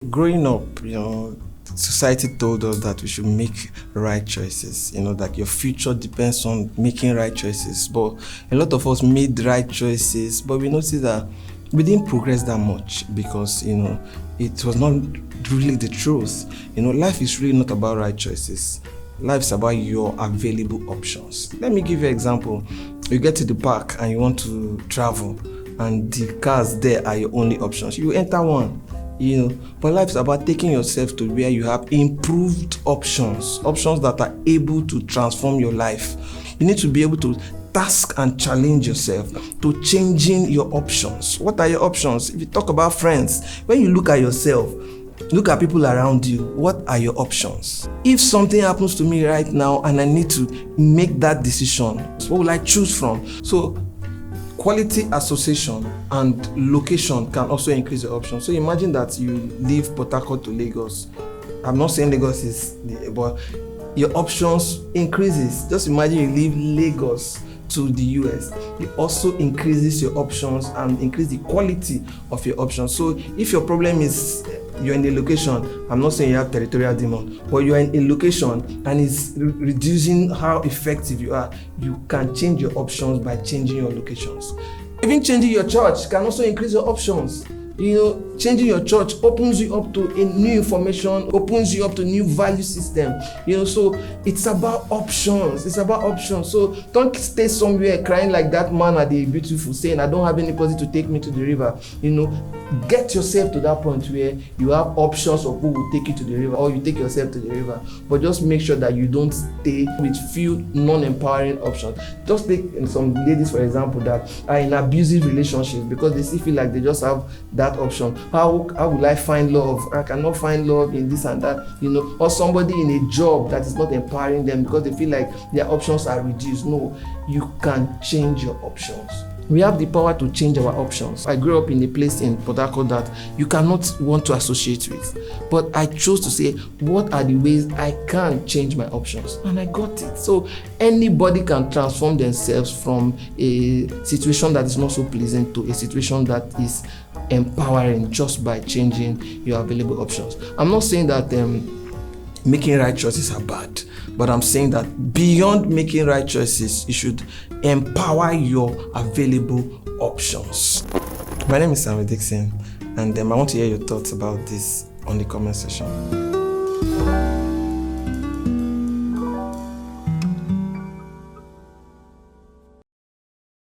Growing up, society told us that we should make right choices, that your future depends on making right choices. But a lot of us made right choices, but we noticed that we didn't progress that much because, it was not really the truth. Life is really not about right choices. Life is about your available options. Let me give you an example. You get to the park and you want to travel, and the cars there are your only options. You enter one. But life is about taking yourself to where you have improved options that are able to transform your life. You need to be able to task and challenge yourself to changing your options. What are your options? If you talk about friends, when you look at yourself, look at people around you, what are your options? If something happens to me right now and I need to make that decision, what will I choose from? So quality association and location can also increase your options. So imagine that you leave Port Harcourt to Lagos. I'm not saying Lagos is, but your options increases. Just imagine you leave Lagos to the US. It also increases your options and increase the quality of your options. So if your problem is you're in a location, I'm not saying you have territorial demon, but you're in a location and it's reducing how effective you are, you can change your options by changing your locations. Even changing your church can also increase your options. Changing your church opens you up to a new information, opens you up to new value system. So it's about options. So don't stay somewhere crying like that man at the beautiful saying, I don't have anybody to take me to the river. Get yourself to that point where you have options of who will take you to the river, or you take yourself to the river. But just make sure that you don't stay with few non-empowering options. Just take some ladies, for example, that are in abusive relationships because they still feel like they just have that option. How will I find love? I cannot find love in this and that, or somebody in a job that is not empowering them because they feel like their options are reduced. No, you can change your options. We have the power to change our options. I grew up in a place in Port Harcourt that you cannot want to associate with. But I chose to say, what are the ways I can change my options? And I got it. So anybody can transform themselves from a situation that is not so pleasant to a situation that is empowering just by changing your available options. I'm not saying that making right choices are bad, but I'm saying that beyond making right choices, you should empower your available options. My name is Samuel Dixon, and I want to hear your thoughts about this on the comment section.